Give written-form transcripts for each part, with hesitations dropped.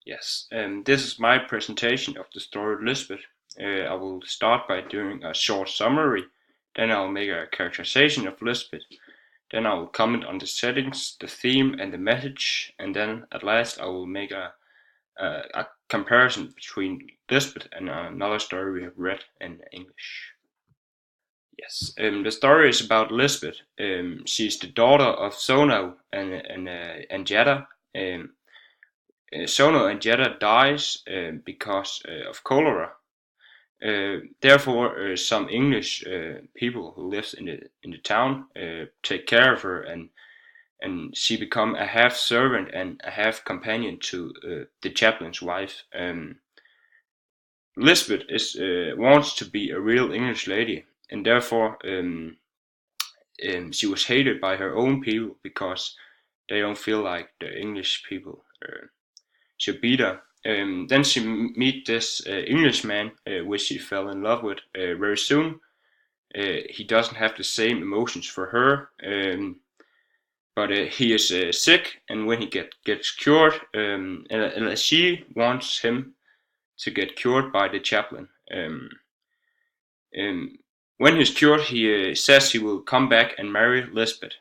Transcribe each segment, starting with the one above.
Yes, this is my presentation of the story Lispeth. I will start by doing a short summary, then I'll make a characterization of Lispeth, then I will comment on the settings, the theme, and the message, and then at last I will make a comparison between Lispeth and another story we have read in English. Yes, the story is about Lispeth. She's the daughter of Sono and Jetta. Sono and Jetta dies because of cholera. Therefore, some English people who lives in the town take care of her, and she become a half servant and a half companion to the chaplain's wife. Lisbeth is wants to be a real English lady, and therefore she was hated by her own people because they don't feel like the English people should beat her. Then she meet this Englishman, which she fell in love with very soon. He doesn't have the same emotions for her, but he is sick, and when he gets cured, and she wants him to get cured by the chaplain. Um, when he's cured, he says he will come back and marry Lisbeth.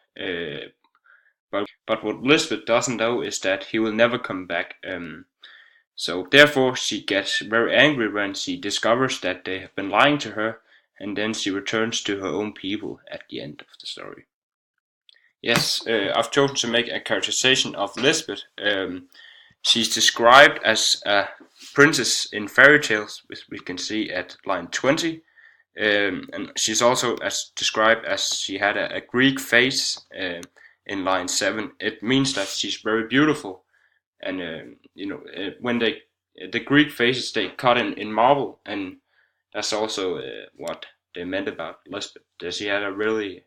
But what Lisbeth doesn't know is that he will never come back. So therefore, she gets very angry when she discovers that they have been lying to her, and then she returns to her own people at the end of the story. Yes, I've chosen to make a characterization of Lisbeth. She's described as a princess in fairy tales, which we can see at line 20. And she's also described as she had a Greek face in line 7. It means that she's very beautiful, and when the Greek faces they cut in marble, and that's also what they meant about Lisbeth. That she had a really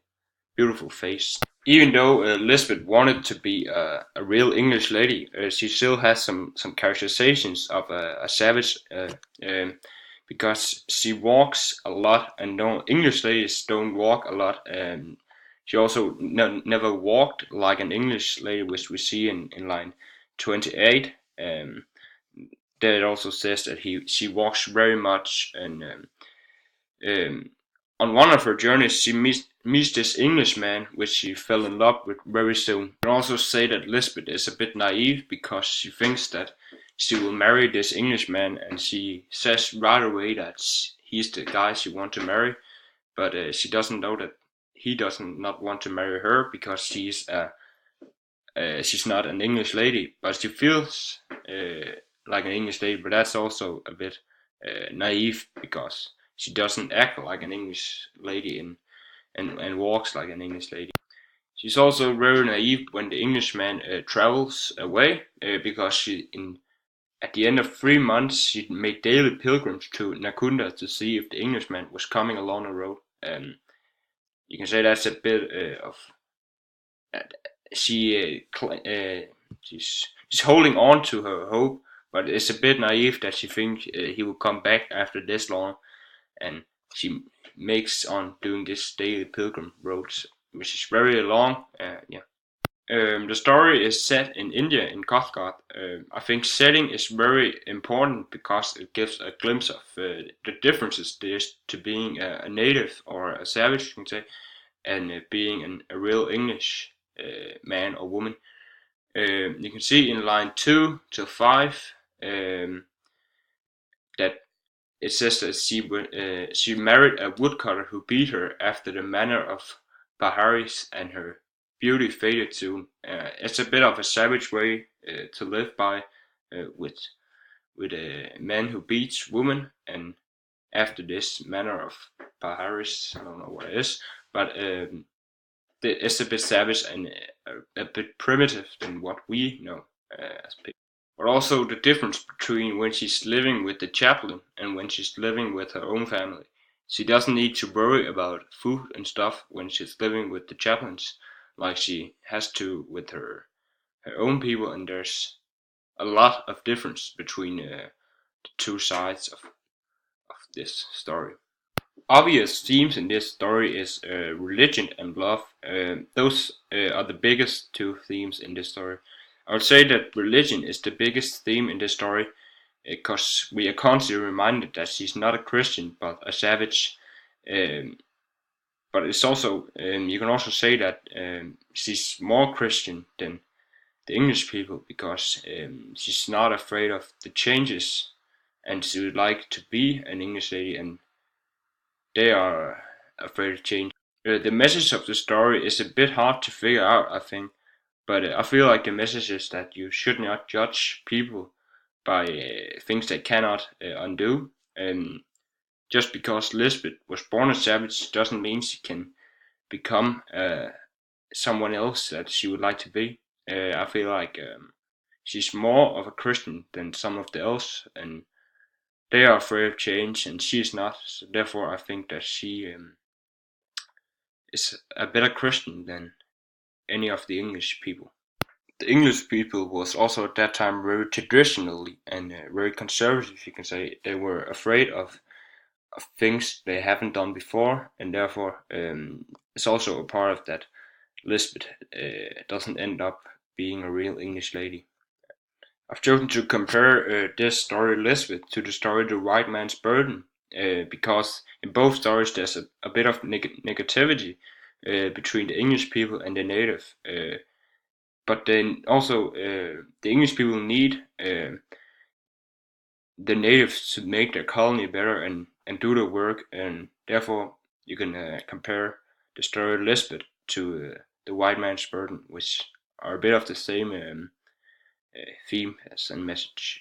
beautiful face. Even though Lisbeth wanted to be a real English lady, she still has some characterizations of a savage, because she walks a lot, and no English ladies don't walk a lot. She also never walked like an English lady, which we see in line 28. That it also says that she walks very much, and um, on one of her journeys, she meets this Englishman, which she fell in love with very soon. You can also say that Lisbeth is a bit naive because she thinks that she will marry this Englishman, and she says right away that he's the guy she wants to marry, but she doesn't know that he doesn't not want to marry her because she's not an English lady, but she feels like an English lady, but that's also a bit naive because she doesn't act like an English lady and walks like an English lady. She's also very naive when the Englishman travels away because at the end of 3 months she made daily pilgrims to Nakunda to see if the Englishman was coming along the road. You can say that's a bit of uh, she she's holding on to her hope, but it's a bit naive that she thinks he will come back after this long, and she makes on doing this daily pilgrim roads, which is very long. Yeah. The story is set in India, in Cathcart. I think setting is very important because it gives a glimpse of the differences there's to being a native or a savage, you can say, and being a real English man or woman. You can see in line 2 to 5 that it says that she married a woodcutter who beat her after the manner of Paharis, and her beauty faded soon. It's a bit of a savage way to live by, with a man who beats women, and after this manner of Paharis, I don't know what it is, but it's a bit savage and a bit primitive than what we know as people. But also the difference between when she's living with the chaplain and when she's living with her own family. She doesn't need to worry about food and stuff when she's living with the chaplains, like she has to with her own people, and there's a lot of difference between the two sides of this story. Obvious themes in this story is religion and love. Those are the biggest two themes in this story. I would say that religion is the biggest theme in this story because we are constantly reminded that she's not a Christian but a savage. Um, but it's also you can also say that she's more Christian than the English people because she's not afraid of the changes, and she would like to be an English lady, and they are afraid of change. The message of the story is a bit hard to figure out, I think, but I feel like the message is that you should not judge people by things they cannot undo. And just because Lisbeth was born a savage doesn't mean she can become someone else that she would like to be. I feel like she's more of a Christian than some of the else, and they are afraid of change, and she's not. So therefore, I think that she is a better Christian than any of the English people. The English people was also at that time very traditionally and very conservative. You can say they were afraid of things they haven't done before, and therefore it's also a part of that Lisbeth doesn't end up being a real English lady. I've chosen to compare this story Lisbeth to the story The White Man's Burden because in both stories there's a bit of negativity between the English people and the native. But then also the English people need the natives to make their colony better and do the work, and therefore you can compare the story Lisbeth to The White Man's Burden, which are a bit of the same theme as and message.